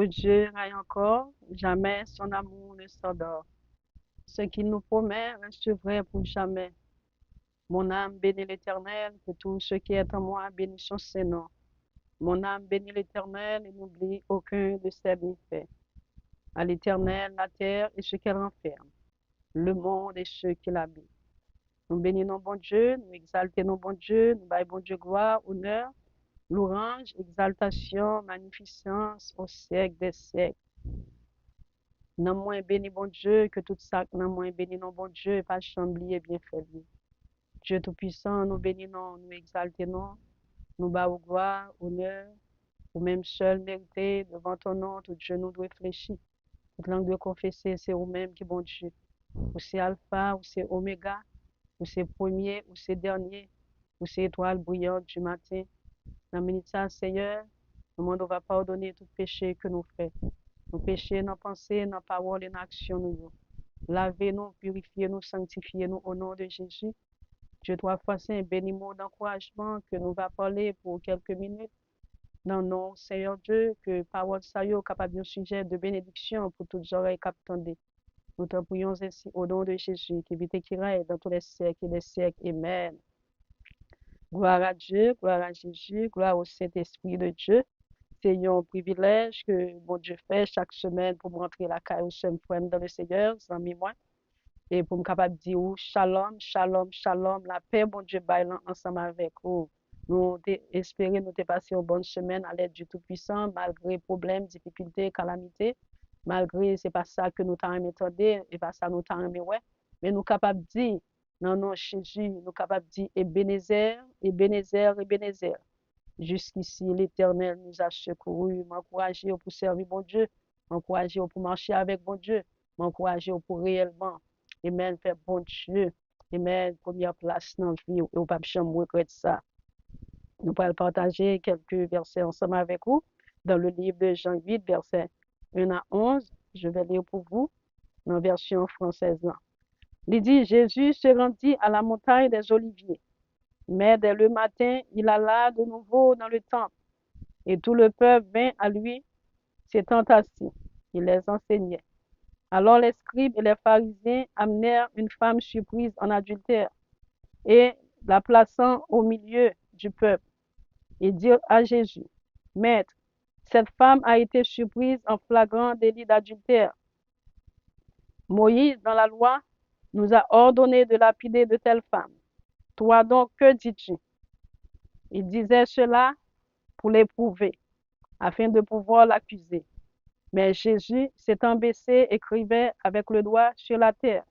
Notre Dieu règne encore, jamais son amour ne s'endort. Ce qu'il nous promet reste vrai pour jamais. Mon âme bénit l'Éternel, que tout ce qui est en moi bénisse son Saint-Nom. Mon âme bénit l'Éternel et n'oublie aucun de ses bienfaits. À l'Éternel, la terre et ce qu'elle renferme, le monde et ceux qui l'habitent. Nous bénissons bon Dieu, nous exaltons bon Dieu, nous baillons bon Dieu gloire, honneur, louange, exaltation, magnificence au siècle des siècles. Non moins béni bon Dieu que tout ça, non moins béni non bon Dieu, pas chamblier bien fait lui. Dieu Tout-Puissant, nous bénissons, nous exaltons, nous baillons gloire, honneur, ou même seul mérité devant ton nom, tout Dieu nous doit fléchir. Toute langue doit confesser, c'est vous-même qui bon Dieu. Ou c'est Alpha, ou c'est Oméga, ou c'est premier, ou c'est dernier, ou c'est étoile brillante du matin. Dans le minute ça, Seigneur, le monde va pardonner tout péché que nous faisons. Nos péchés, nos pensées, nos paroles et nos actions, nous. Lavez-nous, purifiez-nous, sanctifiez-nous au nom de Jésus. Dieu trois fois saint, béni mot d'encouragement que nous va parler pour quelques minutes. Dans le nom, Seigneur Dieu, que parole ça yo capable de sujet de bénédiction pour toutes les oreilles qui attendent. Nous te prions ainsi au nom de Jésus, qui vit et qui règne dans tous les siècles et les siècles. Amen. Gloire à Dieu, gloire à Jésus, gloire au Saint-Esprit de Dieu. C'est un privilège que mon Dieu fait chaque semaine pour me rentrer la caille dans le Seigneur, sans moi. Et pour me capable de dire shalom, shalom, shalom, la paix, mon Dieu, baillant ensemble avec vous. Nous espérons nous passer une bonne semaine à l'aide du Tout-Puissant, malgré problèmes, difficultés, calamités, malgré c'est pas ça que nous t'avons entendu, et pas ça nous t'avons ouais, mais nous capables de dire, non, non, Jésus, nous capables de dire, Ebenezer, Ebenezer, Ebenezer. Jusqu'ici, l'Éternel nous a secourus, m'encourager pour servir mon Dieu, m'encourager pour marcher avec mon Dieu, m'encourager pour réellement, Amen, faire bon Dieu, Amen, première place dans la vie, et au pape chambre, regret ça. Nous allons partager quelques versets ensemble avec vous dans le livre de Jean 8, versets 1 à 11. Je vais lire pour vous dans la version française. Il dit, Jésus se rendit à la montagne des Oliviers. Mais dès le matin, il alla de nouveau dans le temple, et tout le peuple vint à lui, s'étant assis. Il les enseignait. Alors les scribes et les pharisiens amenèrent une femme surprise en adultère, et la plaçant au milieu du peuple, et dirent à Jésus, Maître, cette femme a été surprise en flagrant délit d'adultère. Moïse, dans la loi, nous a ordonné de lapider de telles femmes. Toi donc, que dis-tu? Il disait cela pour l'éprouver, afin de pouvoir l'accuser. Mais Jésus, s'étant baissé, écrivait avec le doigt sur la terre.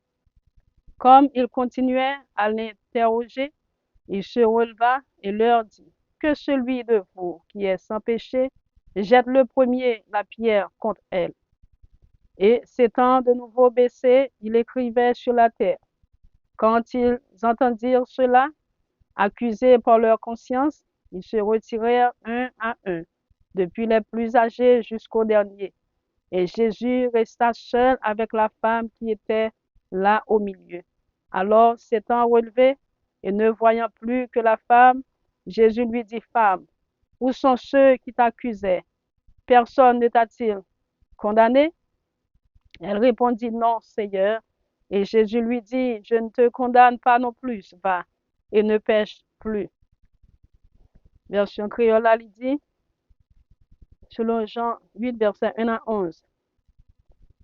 Comme il continuait à l'interroger, il se releva et leur dit, que celui de vous qui est sans péché jette le premier la pierre contre elle. Et s'étant de nouveau baissé, il écrivait sur la terre. Quand ils entendirent cela, accusés par leur conscience, ils se retirèrent un à un, depuis les plus âgés jusqu'au dernier. Et Jésus resta seul avec la femme qui était là au milieu. Alors, s'étant relevé et ne voyant plus que la femme, Jésus lui dit, Femme, où sont ceux qui t'accusaient? Personne ne t'a-t-il condamné? Elle répondit, Non, Seigneur. Et Jésus lui dit, Je ne te condamne pas non plus, va et ne pêche plus. Version créole, il dit, selon Jean 8, verset 1 à 11.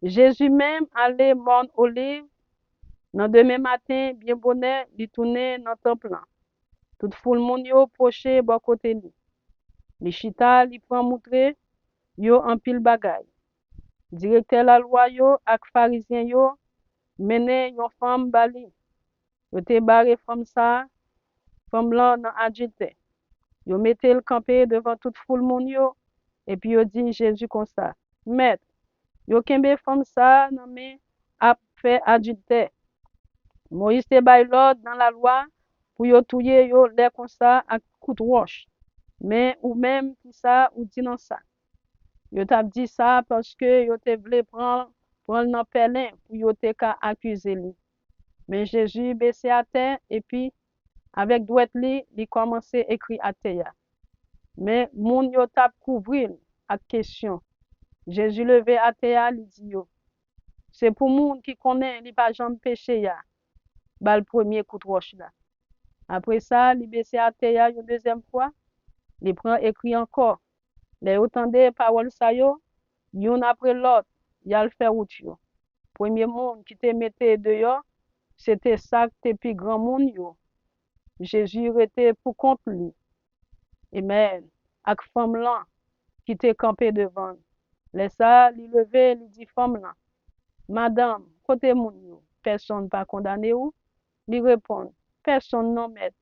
Jésus même allait Mont Olive, dans demain matin, bien bonnet, il tournait dans le temple. Toute foule moun yo proche bon côté li. Li chita, li prend montre, yo en pile bagay. Directeur la loi yo ak pharisien yo mene yon femme bali. Yo te barre femme ça, femme là dans adulte. Yo mette le campé devant toute foule moun yo et puis yo dit Jésus comme ça. Maître, yo kembe femme ça nan men a fait adulte. Moïse te bay l'ordre dans la loi pour yo touyer yo les comme ça à coup de roche. Mais ou même qui ça ou dit non ça. Yo t'a dit ça parce que yo te voulait prendre nan pelin pour yo te ka accuser lui. Mais Jésus baissé à terre et puis avec droite li, il commençait écrit à terre. Mais moun yo t'a couvrir à question. Jésus levé à terre, il dit yo, c'est pour moun qui connaît, il pas jamais péché ya, bah le premier coup de roche là. Après ça, il baissé à terre une deuxième fois, il prend écrit encore. Les autant de paroles ça yo, yon après l'autre, il a le fait route yo. Premier monde qui te mettait dehors, c'était ça qui était plus grand monde yo. Jésus était pour contre lui. Amen. Ak femme là qui était campé devant. Laisse ça, il levé, il dit femme là, madame, côté moun yo, personne pas condamné ou? Il répond, personne non maître.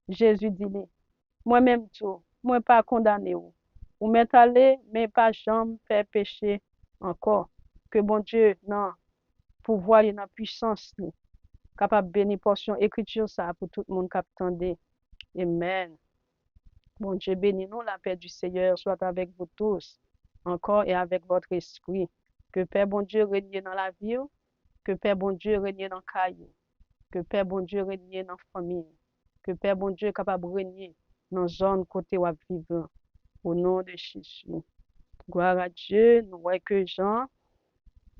Jésus dit lui, moi-même tout, moi pas condamné ou. Ou m'est allé, mais pas jamais faire péché encore. Que bon Dieu, non, pouvoir, il a puissance, capable de bénir portion écriture ça pour tout le monde qui attendait. Amen. Bon Dieu, bénis-nous, la paix du Seigneur soit avec vous tous, encore et avec votre esprit. Que Père bon Dieu règne dans la vie, que Père bon Dieu règne dans le caillou, que Père bon Dieu règne dans la famille, que Père bon Dieu est capable de régner dans la zone côté où vivre. Au nom de Jésus. Gloire à Dieu, nous voyons que Jean,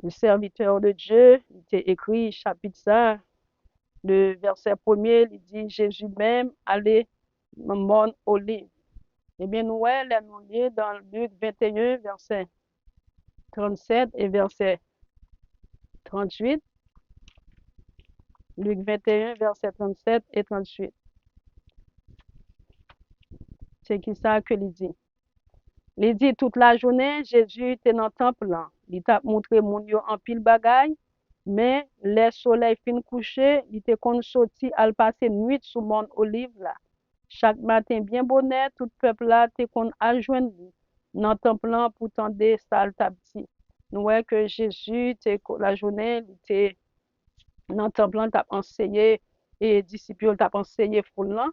le serviteur de Dieu, il était écrit chapitre ça, le verset premier, il dit Jésus même allait dans le monde olive. Eh bien, nous voyons nous dans Luc 21, verset 37 et verset 38. Luc 21, verset 37 et 38. C'est qui ça que il dit? Il dit toute la journée, Jésus était dans le temple là. Il t'a montré mon yo en pile bagaille, mais le soleil fin couché, il était qu'on sorti à passer nuit sous mon olive là. Chaque matin bien bonnet, tout peuple là était qu'on a joindre dans le temple là pour tendre ça t'a petit. Nous voyons que Jésus était la journée, il était dans le temple là, t'a enseigné et disciples t'a enseigné foule là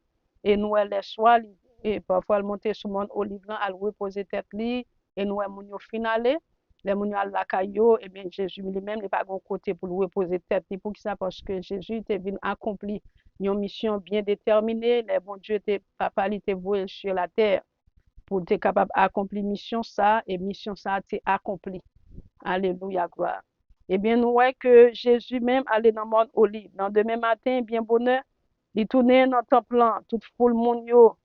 et nous les soirs et parfois elle monter sur mon olive là, elle reposer tête li et nous moun yo finale les moun yo à la caillou et bien Jésus lui-même il pas gon côté pour reposer tête li pour qui ça parce que Jésus était venu accomplir une mission bien déterminée les bon Dieu était papa il était voué sur la terre pour être capable d'accomplir mission ça et mission ça a été accomplie. Alléluia, gloire. Eh bien, nous voyons que Jésus même allait dans le monde olive. Dans demain matin, bien bonheur, il tournait dans le temple, tout foule monde yo.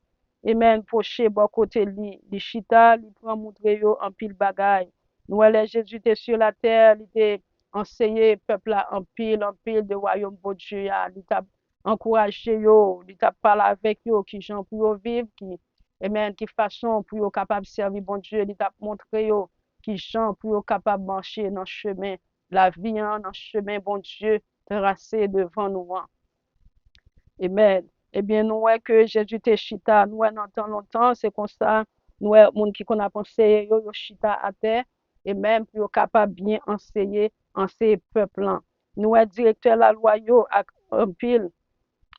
Amen, poché, bon côté li, li chita, li prend montrer yo en pile bagaille. Nous voyons Jésus était sur la terre, il était enseigné peuple là en pile de royaume de Dieu, il t'a encouragé yo, il t'a parlé avec yo qui gens pour yo vivre, qui amen, qui façon pour yo capable servir bon Dieu, il t'a montré yo qui gens pour être capable de marcher dans le chemin, la vie, dans le chemin, bon Dieu, tracé devant nous. Amen. Eh bien, nous voyons que Jésus te chita, nous voyons dans longtemps, c'est comme ça, nous voyons les gens qui qu'on a pensé, yo chita à terre, et même pour être capable de bien enseigner peuple. Nous voyons directeur la loi, yo, en pile,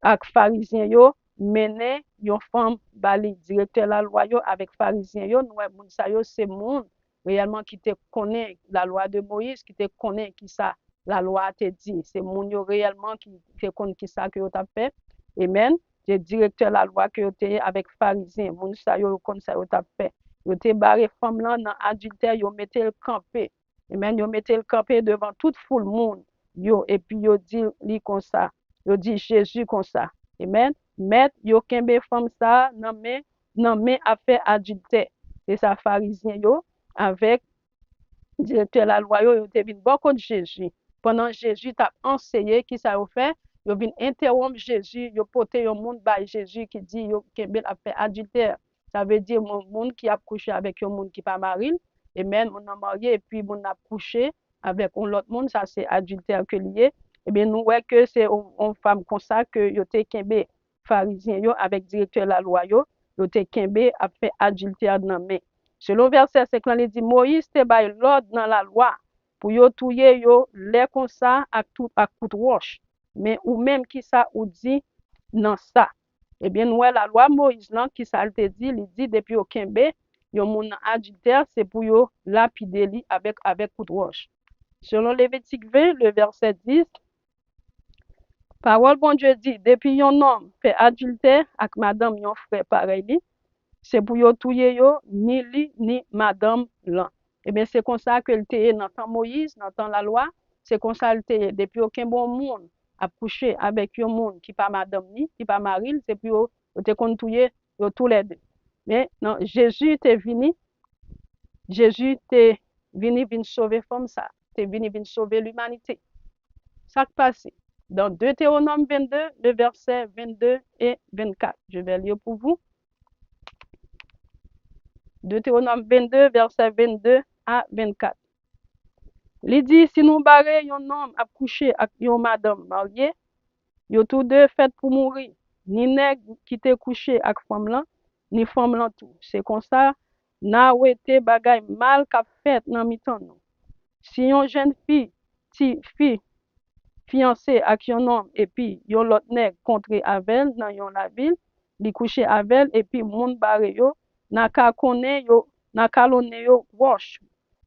avec pharisien yo mené yon femme bali directeur la loi yo avec pharisien yo nous moun sa yo c'est monde réellement qui te connaît la loi de Moïse qui te connaît qui ça la loi te dit c'est moun yo réellement qui te connaît qui ça que yo t'a fait amen c'est directeur la loi que yo te avec pharisien moun sa yo connaît ça yo t'a fait yo te barré femme là dans adultère yo mettait le campé amen yo mettait le campé devant toute foule monde yo et puis yo dit li comme ça yo dit Jésus comme ça. Amen. Met yo kembe femme ça nan men affaire adultère. C'est ça pharisien yo avec directeur la loi yo te vinn bon contre Jésus. Pendant Jésus t'a enseigné qui ça yo fait, yo vinn interrompre Jésus, yo porter yon monde by Jésus qui dit yo kembe affaire adultère. Ça veut dire mon monde qui a couché avec un monde qui pas marié, et même on a marié et puis on a couché avec un autre monde, ça c'est adultère que lié. Eh bien, nous voyons que c'est une femme comme ça que yo te kembe pharisien yo avec directeur la loi yo te kembe a fait adultère dans main. Selon verset 50, il dit Moïse te bay l'ordre dans la loi pour yo touyer yo les comme ça à coup de roche. Mais ou même qui ça ou dit non ça. Eh bien, nous la loi Moïse là qui ça te dit, il dit depuis au kembe yo moun adultère c'est pour yo lapider li avec coup de roche. Selon Lévitique 20, le verset 10, parole bon Dieu dit, depuis un homme fait adultère avec madame yon frère pareil li, c'est pour yo touyer yo ni li ni madame là. Eh bien, c'est comme ça que le était dans le temps Moïse, dans le temps la loi. C'est comme ça le était. Depuis aucun bon monde a couché avec un monde qui pas madame ni, qui pas mari, c'est puis on te kontouye tous les deux. Mais non, Jésus t'est venu sauver comme ça. T'es venu sauver l'humanité. Ça qui passe dans Deutéronome 22, le verset 22 et 24. Je vais lire pour vous. Deutéronome 22, verset 22 à 24. Il dit, si nous barrons un homme à coucher avec une madame mariée, yo tous deux fait pour mourir. Ni nègre qui te couché avec femme là, ni femme là tout. C'est comme ça, n'a été bagay mal qu'a fait dans mi-temps nous. Si une jeune fille, ti fille fiancée avec un homme et puis yon l'autre nègre contre avec dans yon la ville, li couché avec et puis moun barre yo, n'a ka connaît yo, n'a ka lonne yo wash.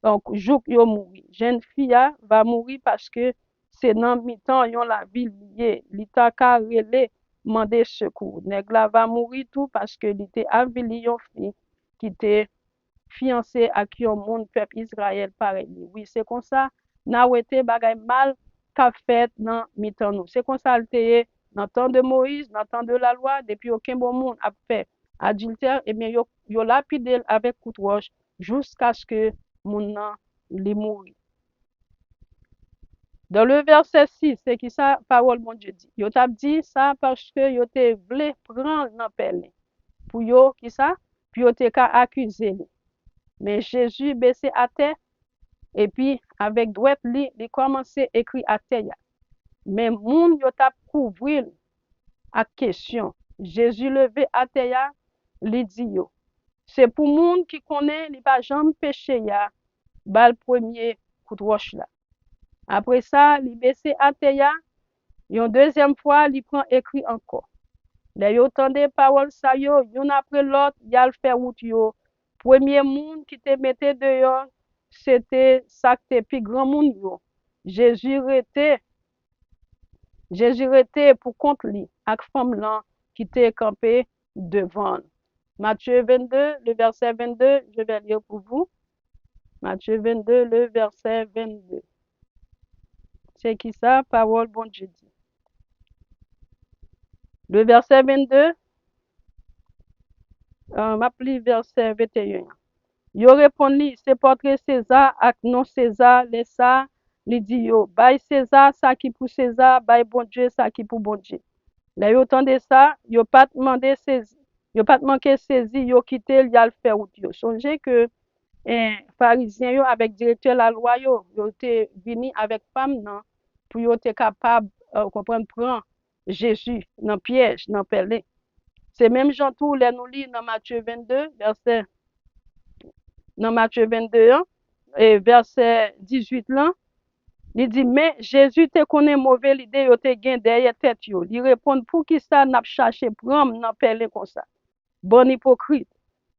Donc jouk yo mouri. Jeune fille va mourir parce que c'est dans mi-temps yon la ville lié, li ta ka relé demander secours. Nèg la va mourir tout parce que li te avili yon fille qui te fiancé avec yon moun peuple Israël pareil. Oui, c'est comme ça, n'a été bagay mal qu'a fait dans mi-temps nous. C'est comme ça le était dans le temps de Moïse, dans le temps de la loi, depuis aucun bon monde a fait adultère, et bien yo lapidé avec coup de roche jusqu'à ce que moun nan li mouri. Dans le verset 6, c'est qui ça parole mon Dieu dit. Yo t'a dit ça parce que yo te vle prendre dans pelle. Pour yo qui ça? Puis yo te ka accuser. Mais Jésus baissé à terre et puis avec droite li commençait écrit à terre. Mais moun yo t'a couvrir à question. Jésus levé à terre, li dit yo. C'est pour moun qui connaît li pas jamais péché ya, bal premier coup de roche là. Après ça, li baissé à terre, une deuxième fois, li prend écrit encore. Les yo tande parole sa yo, yon après l'autre, yal fait route yo. Premier moun qui te mette dehors, c'était ça que te plus grand moun yo. Jésus était pour contre lui, avec femme là qui te campé devant. Matthieu 22, le verset 22, je vais lire pour vous. Matthieu 22, le verset 22. C'est qui ça? Parole bon Dieu dit. Le verset 22, m'appli verset 21. Yo répond li, c'est portrait César ak non César, les ça, li dit yo, bay César ça qui pour César, bay bon Dieu ça qui pour bon Dieu. Là yo tande ça, yo pas demandé saisi, yo pas manqué saisi, yo quitté y a le faire route yo. Songez que pharisiens yo avec directeur la loi yo te vini avec femme nan pour yo te capable comprendre prendre Jésus dans piège, dans pelle. C'est même Jean tout les nous lit dans Matthieu 22 verset dans Matthieu 22 et verset 18 là, il dit mais Jésus te connaît mauvais l'idée yo te gen derrière tête yo. Il répond pour qui ça n'a cherché prendre dans pelle comme ça. Bon hypocrite.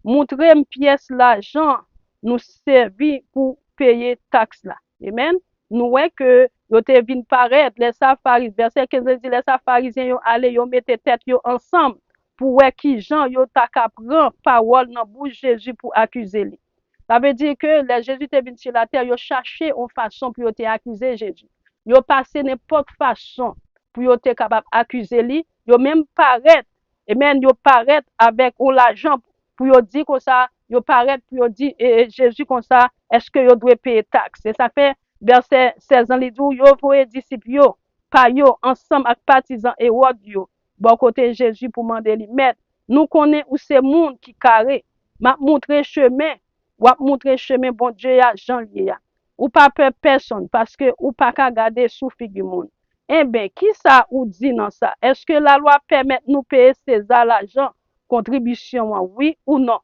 Montrez une pièce l'argent nous servi pour payer taxe là. Amen. Nous voyons que yo te vinn paraître les pharisiens verset 15 dit les pharisiens yo aller yo mette tête yo ensemble pour voir qui Jean yo ta ka prend parole dans bouche Jésus pour accuser lui. Ça veut dire que les Jésus te vinn sur la terre yo cherché une façon pour yo te accuser Jésus. Yo passé n'importe façon pour yo te capable accuser lui, yo même paraître et même yo paraître avec l'argent pour yo dire comme ça, yo paraître pour yo dire Jésus comme ça, est-ce que yo doit payer taxe? Et ça fait verset 16 ans li dit yo voye disciples yo, pa yo ensemble avec partisans et Hérode yo. Bon côté Jésus pour demander li maître, nous connaît où c'est monde qui carré, m'a montrer chemin, ou montrer chemin bon Dieu ya Jean lié ya. Ou pas peur personne parce que ou pas ka garder sous figure monde. Eh bien, qui ça ou dit dans ça? Est-ce que la loi permet nous payer César l'argent, contribution, oui ou non?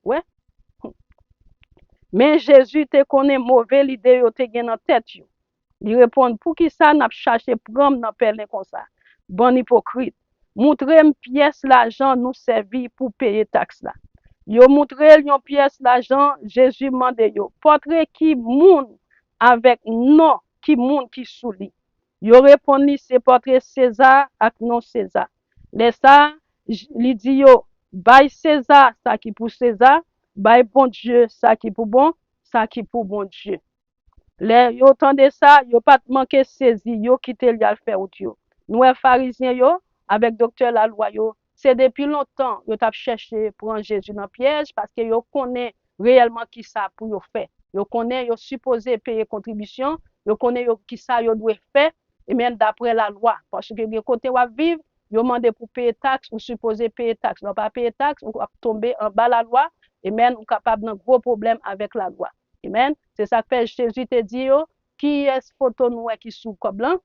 Ouais. Mais Jésus te connaît mauvais l'idée yo te gen dans tête yo. Il répond pour qui ça n'a cherché prendre dans pelle comme ça. Bon hypocrite. Montrer une pièce l'argent nous servir pour payer taxe là. Yo montré une pièce l'argent, Jésus mande yo. Portrait qui moun avec non qui moun qui sous lui. Yo répondit c'est portrait César ak non César. Les ça li dit yo bay César ça qui pour César, bay bon Dieu ça qui pour bon ça qui pour bon Dieu. Les yo tande ça, yo pas manqué saisi, yo quitté le faire out yo. Nous pharisiens yo avec docteur la loi yo, c'est depuis longtemps yo t'a cherché prendre Jésus dans piège parce que yo connaît réellement qui ça pour yo faire. Yo connaît yo supposé payer contribution, yo connaît yo qui ça yo doit faire et même d'après la loi parce que de côté wa vivre, yo demandé pour payer taxe ou supposé payer taxe. Non pas payer taxe, ou va tomber en bas la loi et même ou capable d'un gros problème avec la loi. Amen. C'est ça que Jésus te dit, yo, qui est photo nous qui sous comme blanc?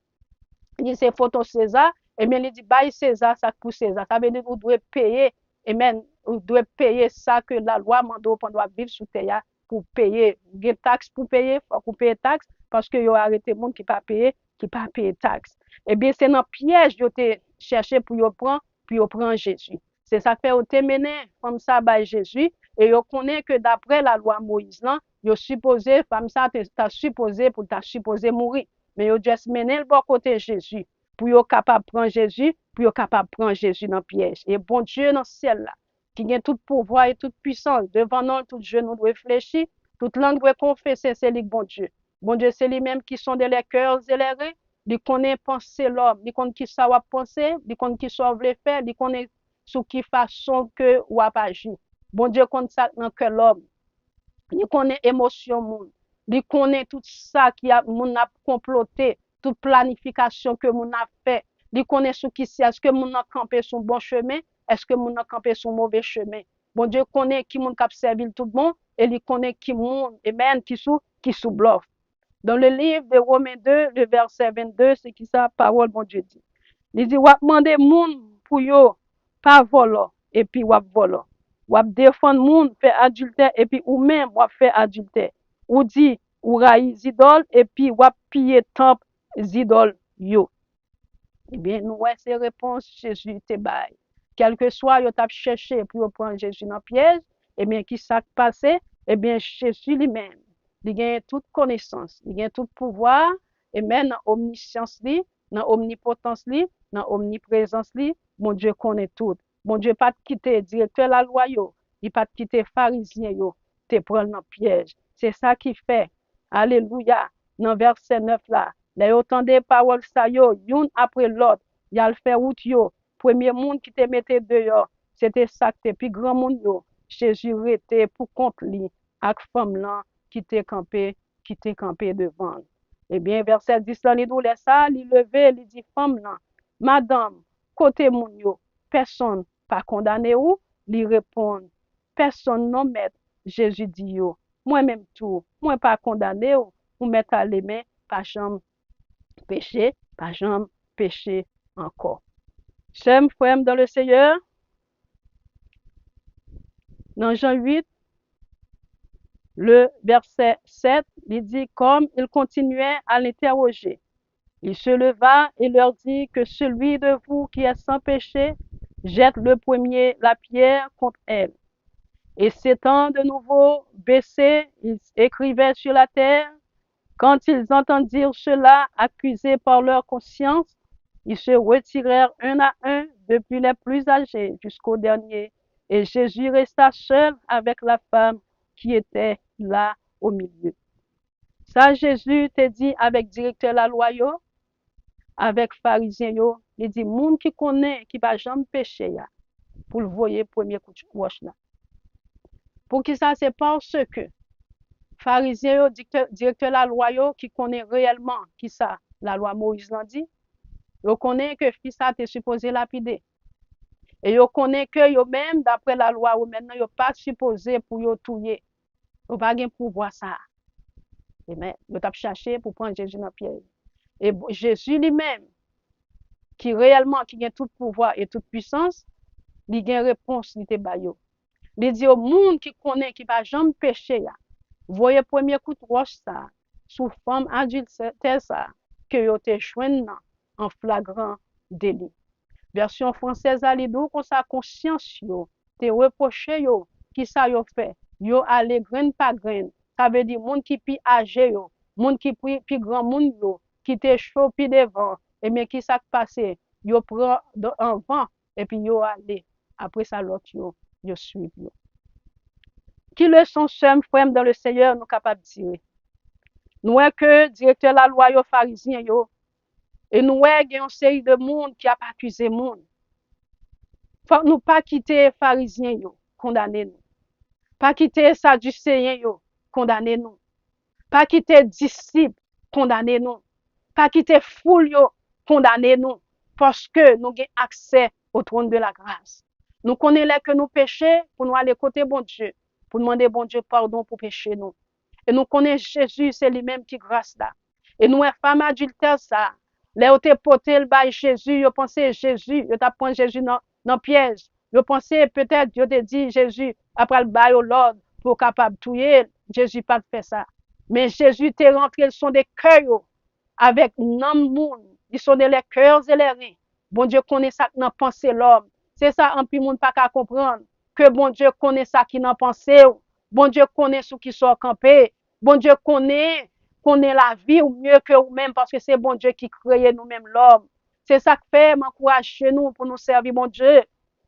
Il dit c'est photo César. Et bien il dit, bah César, ça pour César. Ça veut dire que vous devez payer. Amen. Vous devez payer ça que la loi mande pendant vivre sous terre pour payer. Vous avez taxe pour payer, faut que vous payer taxe parce que vous arrêté monde qui pas payer, qui pas payer taxe. Eh bien, c'est dans piège que vous cherché pour vous prendre, puis vous prendre Jésus. C'est ça que fait vous te mené comme ça by Jésus. Et vous connaissez que d'après la loi Moïse, là, yo supposé, femme ça, t'as supposé pour t'as supposé mourir. Mais yo juste mené le bon côté Jésus. Pour yo capable prendre Jésus, pour yo capable prendre Jésus dans le piège. Et bon Dieu dans le ciel là, qui a tout pouvoir et toute puissance, devant nous, tout genou doit fléchir, toute langue doit confesser, c'est lui bon Dieu. Bon Dieu, c'est lui-même qui sont les cœurs élérés, il connaît penser l'homme, il connaît qui ça va penser, il connaît qui ça veut faire, il connaît sous qui façon que ou a agir. Bon Dieu connaît ça dans que l'homme. Il connaît émotion moun. Il connaît tout ça qui a moun a comploté, toute planification que moun a fait. Il connaît ce qui c'est, est-ce que moun a campé sur bon chemin, est-ce que moun a campé sur mauvais chemin. Bon Dieu connaît qui moun cap servir tout le monde et il connaît qui moun amen qui sous bluff. Dans le livre de Romains 2, le verset 22, c'est qui ça parole bon Dieu dit. Il dit wap mande moun pour yo pas voler et puis wap voler. Wap défendre moun fait adultère et puis ou même wap fait adultère. Ou dit ou raï zidol et puis wap piller temple zidol yo. Eh bien, nous ouais ces réponses Jésus te bail. Quel que soit yo t'a cherché pour prendre Jésus dans piège, eh bien qui ça passé? Eh bien Jésus lui-même, il gagne toute connaissance, il gagne tout pouvoir et même dans omniscience li, dans omnipotence li, dans omniprésence li, mon Dieu connaît tout. Mon Dieu pas te quitter directeur la loi yo, il pas te quitter pharisien yo, te prendre dans piège. C'est ça qui fait. Alléluia. Dans verset 9 là, les entendez paroles ça yo, une après l'autre, y a le fait route yo. Premier monde qui te mettait dehors, c'était ça que plus grand monde yo. Jésus était pour compte li ak femme là qui te campé devant. Eh bien verset 10 là, il dit ça, il levé, il dit femme là, madame, côté moun yo, personne pas condamné ou, il répond, personne non maître. Jésus dit yo, moi-même tout, moi pas condamné ou mettre à les mains, pas jamais péché, pas jamais péché encore. Chers frères dans le Seigneur, dans Jean 8, le verset 7, il dit, comme il continuait à l'interroger, il se leva et leur dit que celui de vous qui est sans péché, jette le premier la pierre contre elle. Et s'étant de nouveau baissé, ils écrivaient sur la terre. Quand ils entendirent cela, accusés par leur conscience, ils se retirèrent un à un, depuis les plus âgés jusqu'au dernier. Et Jésus resta seul avec la femme qui était là au milieu. Ça, Jésus te dit avec directeur la loi, avec pharisien, il dit, moun qui connaît, qui va jamais pécher, pour le voyer premier coup de roche là. Pour qui ça, c'est parce que pharisien, directeur la loi, qui connaît réellement qui ça, la loi Moïse l'a dit, yo connaît que fils ça t'es supposé lapider. Et yo connaît que yo même d'après la loi ou maintenant yo pas supposé pour yo tuer. Yo pas gen pouvoir ça. Amen. Yo t'a cherché pour prendre Jésus dans piège. Et Jésus lui-même qui réellement qui a tout pouvoir et toute puissance, il a une réponse li te ba yo. Il dit au monde qui connaît qui va jamais pécher ya. Voyez premier coup de roche ça sous forme adulte ça que yo te joindre en flagrant délit. Version française a li dou kon sa conscience yo te reproché yo qui ça yo fait. Yo allé grain par grain. Ça veut dire monde qui pi âgé yo, monde qui pi grand monde yo, qui te chaud pi devant et mais qui ça passé, yo prend en vent et puis yo allé après ça l'autre yo suit yo. Qui leçon seul frère dans le Seigneur nous capable de tirer? Nous est que directeur la loi yo pharisien yo et nous est une série de monde qui a accusé monde. Faut nous pas quitter pharisien yo, condamner nous. Pas quitter sadducéen yo, condamner nous. Pas quitter disciples, condamner nous. Pas quitter foule yo, condamner nous parce que nous avons accès au trône de la grâce. Nous connaissons que nous péchons pour nous aller côté bon Dieu, pour demander bon Dieu pardon pour pécher nous. Et nous connaissons Jésus, c'est lui-même qui grâce là. Et nous, femme adultère, ça. Là où t'es porté le bail Jésus, yo pensé Jésus, yo t'a pris Jésus dans piège. Yo pensé peut-être, yo te dit Jésus, après le bail au Lord, pour capable tuer. Jésus pas fait ça. Mais Jésus t'est rentré, sont des cœurs, avec non monde. Ils sont des cœurs et les reins. Bon Dieu connaît ça qui n'a pensé l'homme. C'est ça, un peu monde pas qu'à comprendre. Que bon Dieu connaît ça qui n'a pensé. Bon Dieu connaît ce qui sont campés. Bon Dieu connaît la vie ou mieux que nous-mêmes parce que c'est bon Dieu qui crée nous-mêmes l'homme. C'est ça que fait m'encourage chez nous pour nous servir bon Dieu.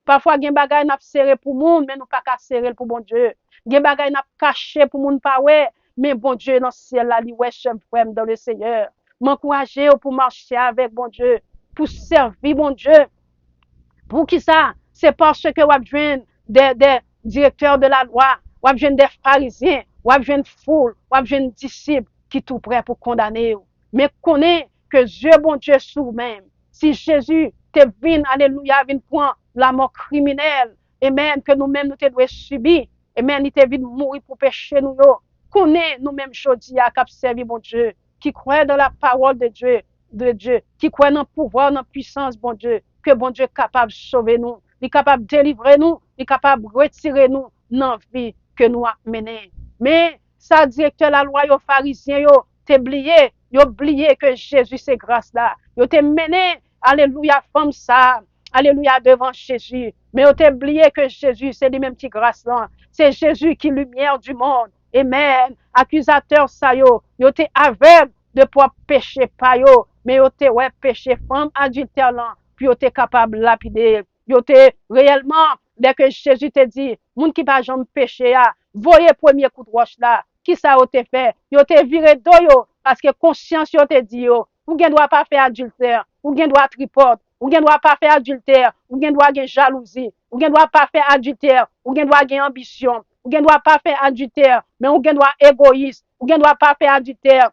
Parfois, il y a des bagages n'a serré pour monde, mais nous pas qu'à serrer pour bon Dieu. Il y a des bagages n'a caché pour monde pas ouais, mais bon Dieu dans le ciel là, lui ouais, frère dans le Seigneur. M'encourager pour marcher avec bon Dieu, pour servir bon Dieu. Pour qui ça? C'est parce que vous avez des directeurs de la loi, vous avez des pharisiens, vous avez une foule, vous avez des disciples qui sont tout prêts pour condamner. Mais connaissez que Dieu, bon Dieu, sous même. Si Jésus te vient, alléluia, vient prendre la mort criminelle, et même que nous-mêmes nous devons subir, et même il te vient mourir pour pécher nous, connaissez nous-mêmes aujourd'hui à cap servir bon Dieu, qui croit dans la parole de Dieu, qui croit dans le pouvoir, dans la puissance, bon Dieu, que bon Dieu est capable de sauver nous, il est capable de délivrer nous, il est capable de retirer nous dans la vie que nous avons menée. Mais, ça, directeur la loi, les pharisiens, ils ont oublié que Jésus, c'est grâce là. Ils ont mené, alléluia, femme ça, alléluia, devant Jésus. Mais ils ont oublié que Jésus, c'est lui-même qui grâce là. C'est Jésus qui est lumière du monde. Amen. Accusateur ça, yo été aveugle de pouvoir pécher pas yo, mais yo été ouais péché femme adultère là, puis yo été capable de lapider. Yo été réellement dès que Jésus te dit, moun qui pas jamais péché a, voyez premier coup de roche là, qui ça yo te fait? Yo te viré do yo parce que conscience yo te dit yo, ou gen doit pas faire adultère, ou gen doit tripote, ou gen doit pas faire adultère, ou gen doit gen jalousie, ou gen doit pas faire adultère, ou gen doit gen ambition, ou gen doit pas faire adultère, mais ou gen doit égoïste, ou gen doit pas faire adultère,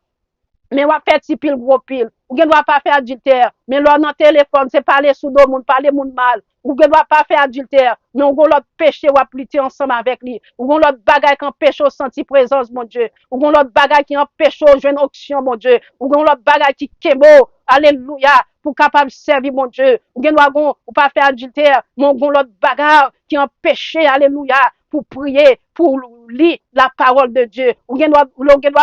mais ou fait petit pile gros pile, ou gen doit pas faire adultère, mais l'on dans téléphone c'est parler sous do monde, parler monde mal, ou gen doit pas faire adultère, mais on gon l'autre péché ou lutter ensemble avec lui, ou gon l'autre bagaille qui empêche au senti présence mon Dieu, ou gon l'autre bagaille qui empêche au joindre onction mon Dieu, ou gon l'autre bagaille qui kemo, alléluia, pour capable servir mon Dieu, ou gen doit gon ou pas faire adultère, mais on gon l'autre bagaille qui empêche alléluia pour prier, pour lire la parole de Dieu, ou gen doit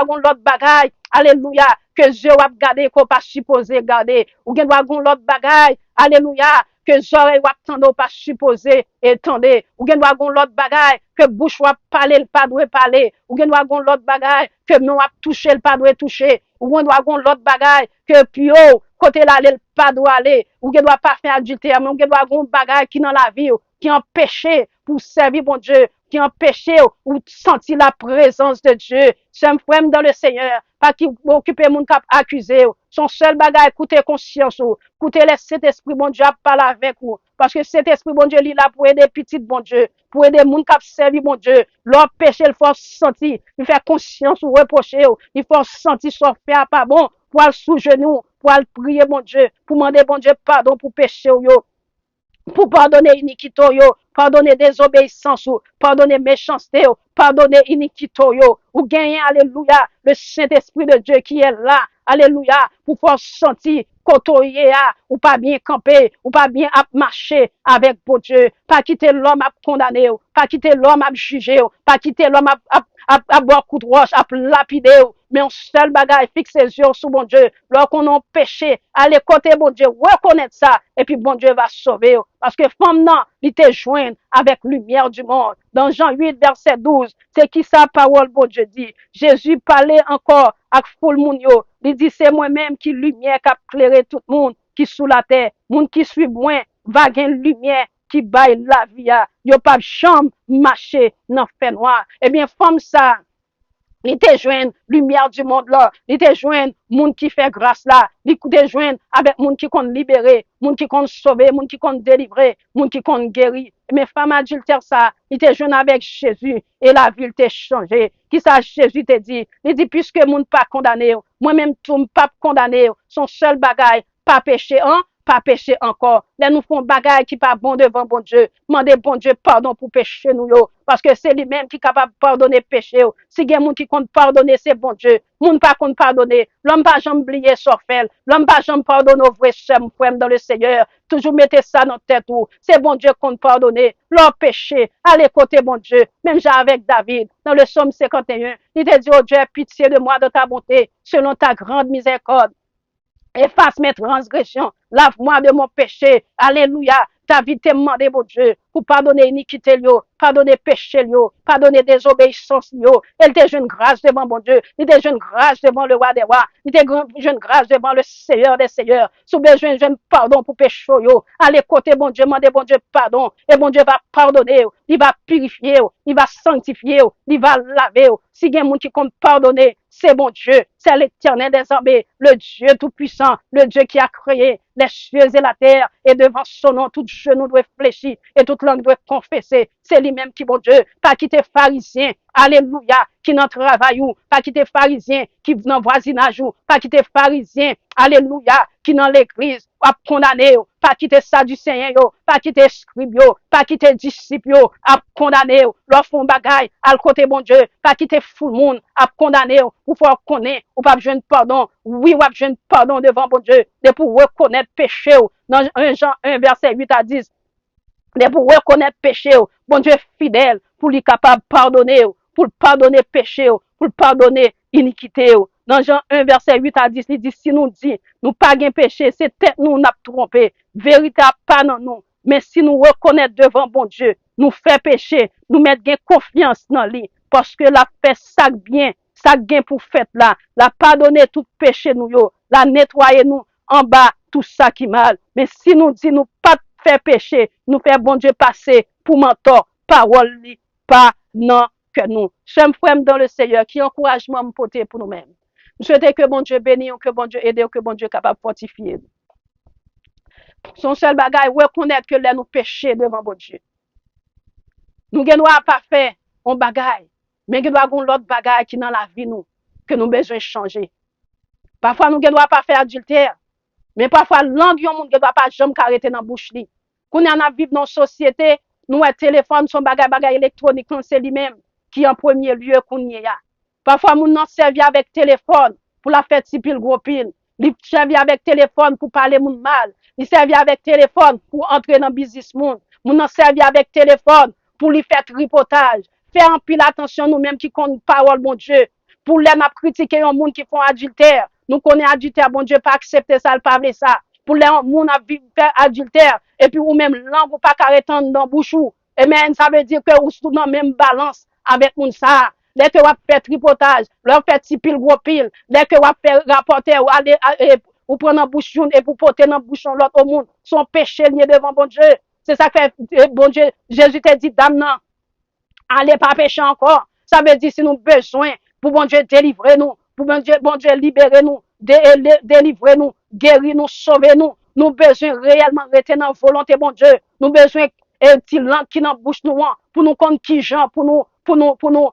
gon l'autre bagaille, alléluia, que Dieu va garder qu'on pas supposé garder, ou gen doit gon l'autre bagaille, alléluia, que oreilles wap tande ou pas supposé entendre, ou gen doit gon l'autre bagaille que bouche wap parler le pas doit parler, ou gen doit gon l'autre bagaille que non wap toucher le pas doit toucher, ou gen doit gon l'autre bagaille que puis côté là le pas doit aller, ou gen doit pas faire adultère, mais ou gen doit gon bagaille qui dans la vie qui empêche pour servir bon Dieu, qui empêche ou sentir la présence de Dieu. J'aime frère dans le Seigneur, pas qui occuper mon cap accusé. Son seul bagage, écoutez conscience ou, écoutez laisser cet esprit bon Dieu à parler avec vous. Parce que cet esprit bon Dieu, il est là pour aider petites bon Dieu, pour aider moun cap servir bon Dieu. Leur péché, il faut sentir, il fait conscience ou reprocher, il faut sentir son faire pas bon, pour aller sous genou, pour aller prier bon Dieu, pour demander bon Dieu pardon pour péché yo. Pour pardonner iniquité yo, pardonner désobéissance ou, pardonner méchanceté ou, pardonner iniquité yo, ou gagner, alléluia, le Saint-Esprit de Dieu qui est là, alléluia, pour pouvoir sentir côtoyer, ou pas bien camper, ou pas bien marcher avec bon Dieu, pas quitter l'homme à condamner, pas quitter l'homme à juger, pas quitter l'homme à boire coup de roche, à lapider, mais on seul bagage fixe ses yeux sur bon Dieu. Lorsqu'on a péché, aller côté bon Dieu, reconnaître ça, et puis bon Dieu va sauver. Parce que femme non, il te joint avec lumière du monde. Dans Jean 8, verset 12, c'est qui sa parole, bon Dieu dit. Jésus parlait encore avec foule moun yo. Il dit, c'est moi-même qui lumière qui a éclairé tout le monde qui sous la terre. Moun qui suit moi, va gagner lumière qui baille la vie, yo pas chambre marcher dans fait noir. Eh bien, femme ça, il te joindre lumière du monde là, il te joindre monde qui fait grâce là, il te joindre avec monde qui compte libérer, monde qui compte sauver, monde qui compte délivrer, monde qui compte guérir. Mais femme adultère ça, il te joindre avec Jésus et la vie t'a changé. Qui ça Jésus te dit? Il dit puisque monde pas condamné, moi-même tout pas condamné, son seul bagage pas péché hein, pas péché encore. Là nous font bagage qui pas bon devant bon Dieu. Mandez bon Dieu pardon pour péché nous yo parce que c'est lui-même qui est capable de pardonner péché. Si il y a monde qui compte pardonner, c'est bon Dieu. Monde pas compte pardonner. L'homme pas jamais oublier sorfel. L'homme pas jamais pardonner aux vrais frères dans le Seigneur. Toujours mettez ça dans tête ou. C'est bon Dieu compte pardonner. Leur péché. Allez côté bon Dieu. Même j'ai avec David. Dans le psaume 51. Il te dit, oh Dieu, pitié de moi de ta bonté. Selon ta grande miséricorde. Efface mes transgressions, lave-moi de mon péché. Alléluia. David te demandé, mon Dieu, pour pardonner iniquité, pardonner péché, pardonner désobéissance. Elle te jeune grâce devant mon Dieu. Il te jeune grâce devant le roi des rois. Il te jeune grâce devant le Seigneur des seigneurs. Sous besoin, jeune pardon pour péché. Allez, côté bon Dieu, demandez bon Dieu pardon. Et bon Dieu va pardonner. Il va purifier. Il va sanctifier. Il va laver. Si il y a un monde qui compte pardonner, c'est bon Dieu, c'est l'Éternel des armées, le Dieu tout-puissant, le Dieu qui a créé les cieux et la terre, et devant son nom, tout genou doit fléchir, et toute langue doit confesser, c'est lui-même qui, bon Dieu, pas quitter pharisien, alléluia, qui n'en travaille ou, pas quitter pharisien, qui dans voisinage ou, pas quitter pharisien, alléluia, qui dans l'église, à condamner, pas quitter sadducéen, pas quitter scribe, pas quitter disciple, à condamner, leur font bagaille, à côté bon Dieu, pas quitter fou le monde, à condamner, ou faut connaître, ou pas besoin de pardon, oui, ou pas besoin de pardon devant bon Dieu, de pour reconnaître péché, dans 1 Jean 1, verset 8 à 10, de pour reconnaître péché, bon Dieu fidèle, pour lui capable de pardonner, pour pardonner péché, pour pardonner iniquité. Dans Jean 1, verset 8 à 10, il dit, si nous dit, nous pas gain péché, c'est peut-être nous n'a trompé, vérité pas dans nous, mais si nous reconnaître devant bon Dieu, nous fait péché, nous mettre gain confiance dans lui, parce que la fait ça bien, ça gain pour fait là, la pardonner tout péché nous yo, la nettoyer nous en bas, tout ça qui mal. Mais si nous dit nous pas faire péché, nous faire bon Dieu passer pour mentor, parole li, pas non que nous. J'aime frère dans le Seigneur, qui encouragement me porter pour nous-mêmes. Je souhaite que bon Dieu bénisse, que bon Dieu aide, que bon Dieu capable de fortifier. Son seul bagage, reconnaître que là nous péchés devant bon Dieu. Nous ne doit pas faire un bagage, mais nous doit avoir l'autre bagage qui dans la vie nous, que nous besoin changer. Parfois nous ne doit pas faire adultère, mais parfois langue yon monde ne doit pas jamais arrêter dans bouche li. Qu'on y en a vivre dans société, nous un téléphone son bagage électronique c'est lui-même qui en premier lieu qu'on y a. Parfois nous n'en servi avec téléphone pour la faire si pile gros pile. Il servi avec téléphone pour parler moun mal. Il servi avec téléphone pour entrer dans business monde. Nous n'en servi avec téléphone pour lui faire tripotage. Faire en pile attention nous-mêmes qui compte parole mon Dieu. Pour les m'a critiquer un monde qui font adultère. Nous connaissons adultère, bon Dieu, pas accepter ça, pas parler ça. Pour les gens qui faire adultère, et puis ou même langue ou pas arrêter dans bouchou. Et même ça veut dire que vous êtes dans la même balance avec moun ça. Dès que vous faites tripotage, leur fait si pile gros pile, dès que vous faites rapporter ou aller ou prendre un bouchon et pour porter dans bouchon l'autre au monde, son péché lié devant bon Dieu. C'est ça que bon Dieu, Jésus t'a dit dame non. Allez pas pécher encore. Ça veut dire si nous besoin pour bon Dieu délivrer nous, pour bon Dieu libérer nous, délivrer nous, guérir nous, sauver nous. Nous besoin réellement rester dans la volonté bon Dieu. Nous besoin un petit langue qui dans bouche nous pour nous connaître qui gens, pour nous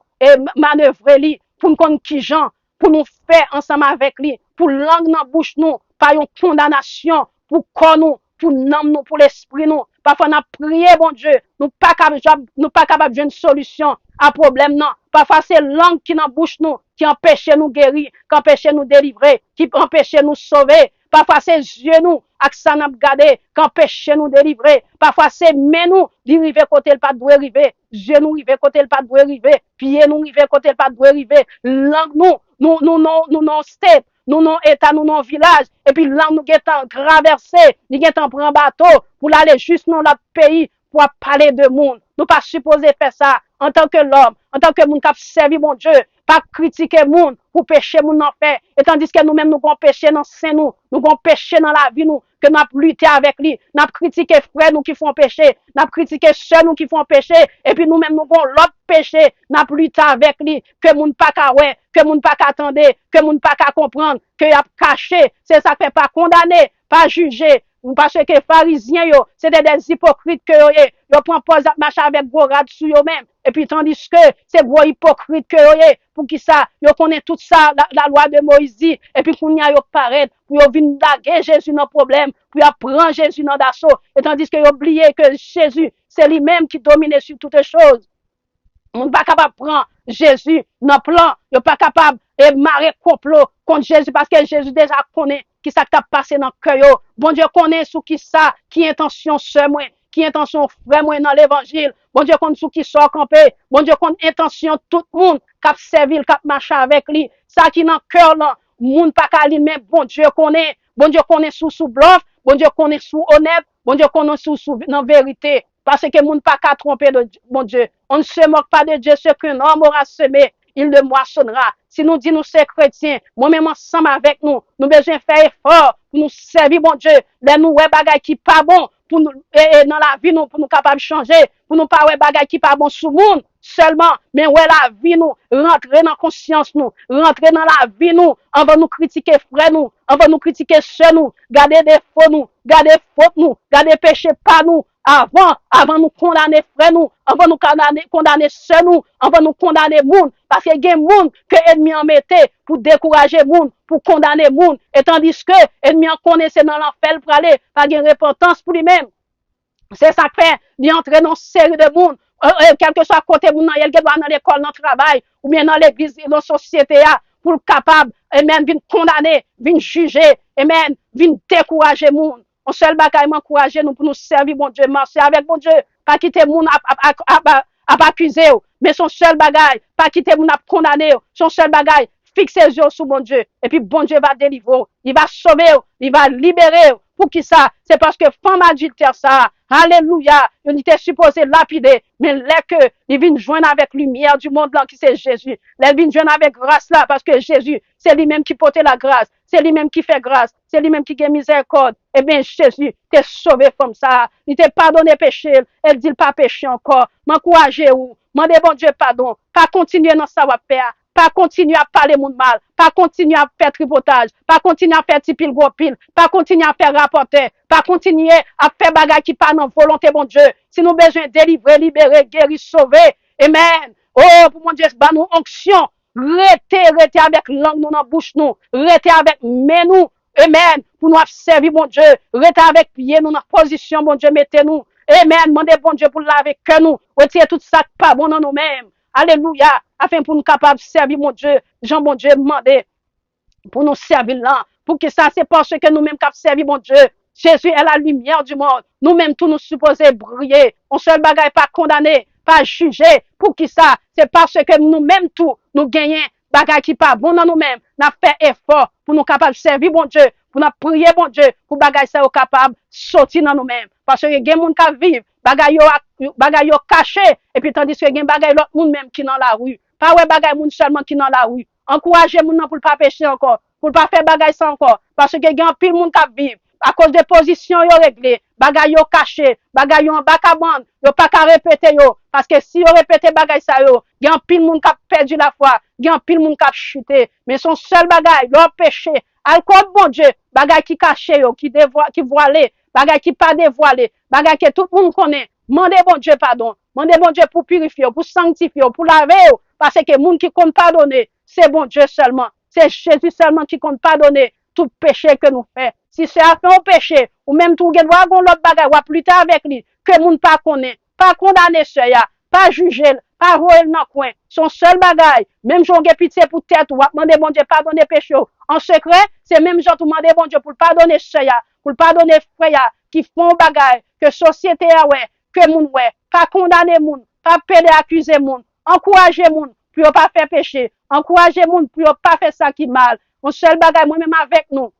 manœuvrer lui, pour nous connaître qui gens, pour nous faire ensemble avec lui, pour langue dans bouche nous, pas une condamnation pour corps nous, pour l'âme nous, pour l'esprit nous. Parfois, on a prié, bon Dieu, nous pas capable de une solution à problème, non. Parfois, c'est langue qui dans bouche nous, qui empêche nous guérir, qui empêche nous délivrer, qui empêche nous sauver. Parfois, c'est yeux nous, avec ça n'a gardé, qui empêche nous délivrer. Parfois, c'est main nous, d'y river côté le pas de river. Yeux nous river côté le pas de river. Pieds nous river côté le pas de river. Langue nous, step. Nous non état, nous non village, et puis là nous getan traverser, nous getan prendre bateau pour aller juste dans notre pays pour parler de monde. Nous pas supposé faire ça en tant que l'homme, en tant que monde qui servi mon Dieu. pas critiquer moun pour pécher moun en fait. Et tandis que nous-mêmes nous avons péché dans sein nous avons péché dans la vie nous, que nous avons lutté avec lui, nous avons critiqué frères nous qui font péché, nous avons critiqué sœurs nous qui font péché, et puis nous-mêmes nous avons l'autre péché, nous avons lutté avec lui, que moun pas qu'à ouais, que moun pas qu'à attendre, que moun pas qu'à comprendre, que y a caché, c'est ça fait pas condamner, pas juger. Parce que les pharisiens, c'était des hypocrites que yo prend pause à marcher avec gros rad sur eux même. Et puis, tandis que c'est gros hypocrites que pour qui ça, yo connaît tout ça, la loi de Moïse, et puis qu'on y a yo paraît, pour yo venir daguer Jésus dans problème, pour yo prendre Jésus dans d'assaut. Et tandis que yo oublié que Jésus, c'est lui-même qui domine sur toutes les choses. On n'est pas capable de prendre Jésus dans le plan. On n'est pas capable de marrer complot contre Jésus parce que Jésus déjà connaît qui ça t'a passé dans le cœur. Bon Dieu connaît sous qui ça, qui intention sœur moi, qui intention frère moi dans l'évangile. Bon Dieu connaît sous qui sort campé. Bon Dieu connaît intention tout le monde qui a servi, qui a marché avec lui. Ça qui dans le cœur là, monde pas qu'à lui mais bon Dieu connaît. Bon Dieu connaît sous bluff, bon Dieu connaît sous honnête, bon Dieu connaît sous dans vérité. Parce que moun pas qu'à tromper de mon Dieu. On ne se moque pas de Dieu, ce qu'un homme aura semé, il le moissonnera. Si nous disons nous sommes chrétiens, moi-même ensemble avec nous, nous besoin faire effort pour nous servir, mon Dieu. Là, nous, ouais, bagay qui pas bon, pour nous, dans la vie, nous, pour nous capables de changer, pour nous pas, ouais, bagay qui pas bon sous monde, seulement, mais ouais, la vie, nous, rentrer dans la conscience, nous, rentrer dans la vie, nous, on va nous critiquer frère, nous, on va nous critiquer sœur, nous, garder des faux, nous, garder faute, nous, garder péché pas, nous, avant nous condamner frère nous, avant nous condamner sœur nous, avant nous condamner moun, parce que y a moun que ennemi en mettait pour décourager moun, pour condamner moun, et tandis que ennemi en connaissait dans l'enfer pour aller, pas de repentance pour lui-même. C'est ça que fait, d'y entrer dans une série de moun, quel que soit côté moun, il doit dans l'école, dans le travail, ou bien dans l'église, dans la société, pour le capable, et même venir condamner, venir juger, et même venir décourager moun. On seul bagaille m'encourager nous pour nous servir bon Dieu, marcher avec bon Dieu, pas quitter moun à accuser, mais son seul bagaille, pas quitter moun à condamner, son seul bagaille, fixer les yeux sur bon Dieu, et puis bon Dieu va délivrer, il va sauver, il va libérer. Pour qui ça? C'est parce que femme adultère ça, alléluia, il était supposé lapider, mais là que il vient joindre avec lumière du monde là qui c'est Jésus, il vient joindre avec grâce là parce que Jésus, c'est lui-même qui porte la grâce, c'est lui-même qui fait grâce, c'est lui-même qui a miséricorde. Eh bien Jésus t'es sauvé comme ça, il t'a pardonné péché, elle dit pas péché encore, m'encourager ou, mandez bon Dieu pardon, pas continuer dans ça va faire. Pas continuer à parler mon mal, pas continuer à faire tripotage, pas continuer à faire tipil gros pile, pas continuer à faire rapporter, pas continuer à faire bagay qui pas dans volonté bon Dieu. Si nous besoin délivrer, libérer, guérir, sauver, amen. Oh, pour mon Dieu, bah nous onction, rete avec langue nous dans bouche nous, rete avec main nous, amen, pour nous servir bon Dieu, rete avec pied nous dans position bon Dieu, mettez-nous, amen, demandez bon Dieu pour laver que nous, retirer tout ça pas bon dans nous-mêmes. Alléluia, afin pour nous capables de servir mon Dieu, Jean bon Dieu demandé pour nous servir là, pour que ça c'est parce que nous-mêmes capables de servir mon Dieu. Jésus est la lumière du monde. Nous-mêmes tous nous supposons briller. On seul bagaille pas condamner, pas juger. Pour qui ça? C'est parce que nous-mêmes tous nous gagnons bagaille qui pas bon dans nous-mêmes. N'a fait effort pour nous capables de servir mon Dieu, pour nous prier mon Dieu, pour bagaille ça au capable sortir dans nous-mêmes. Parce que y a monde qui vivent bagay yo caché et puis tandis que gen bagay l'autre monde même qui dans la rue pas ouais bagay monde seulement qui dans la rue encourager moun pour pas pécher encore pour pas faire bagay ça encore parce que gen pile monde qui vivre à cause des positions yo réglé bagay yo caché bagay yo en bas à bande yo pas qu'à répéter yo parce que si yo répéter bagay ça yo gen pile monde qui perdu la foi gen pile monde qui chuté mais son seul bagay leur péché alcool bon Dieu bagay qui caché yo qui voilé bagay qui pas dévoilé bagay que tout le monde connaît. Mandez bon Dieu pardon. Mandez bon Dieu pour purifier, pour sanctifier, pour laver. Parce que les gens qui comptent pardonner, c'est bon Dieu seulement. C'est Jésus seulement qui compte pardonner tout péché que nous faisons. Si c'est à faire un péché, ou même tout le monde l'autre bagage, ou plus tard avec lui, que le monde pas connaît, pas condamner ce ya, pas juger, pas rouler dans le coin. Son seul bagage, même si on a pitié pour tête, ou demander bon Dieu pardonner péché. En secret, c'est même gens tout demander bon Dieu pour pardonner ce ya, pour pardonner frère qui font bagage, que société a ouais, que moun ouais, pas condamner moun, pas péder accuser moun, encourager moun pour pas faire péché, encourager moun pour pas faire ça qui mal. On seul bagage moi même avec nous.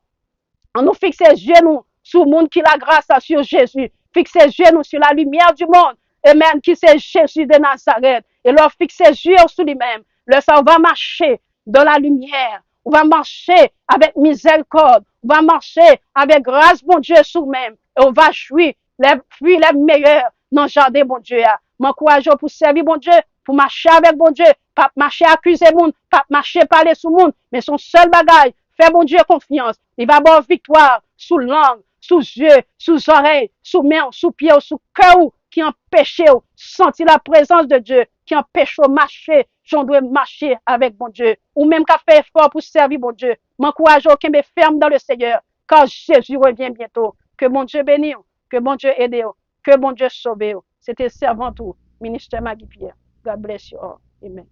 On nous fixe les yeux nous sur le monde qui la grâce sur Jésus, fixe les yeux nous sur la lumière du monde, et même qui c'est Jésus de Nazareth, et leur fixe les yeux sur lui-même. Le ça, on va marcher dans la lumière. On va marcher avec miséricorde. On va marcher avec grâce, bon Dieu, sous-même. Et on va jouir les fruits les meilleurs dans le jardin, bon Dieu. M'encourage pour servir, bon Dieu, pour marcher avec bon Dieu, pas marcher accuser monde, pas marcher parler sous monde, mais son seul bagage, fais bon Dieu confiance. Il va avoir victoire sous langue, sous yeux, sous oreilles, sous main, sous pied, sous cœur, qui empêche sentir la présence de Dieu, qui empêche marcher, j'en dois marcher avec bon Dieu, ou même qu'à faire effort pour servir bon Dieu. M'encourage aucun me ferme dans le Seigneur, car Jésus revient bientôt. Que bon Dieu bénisse, que bon Dieu aide, que bon Dieu sauve. C'était servant tout, ministère Maggie Pierre. God bless you all. Amen.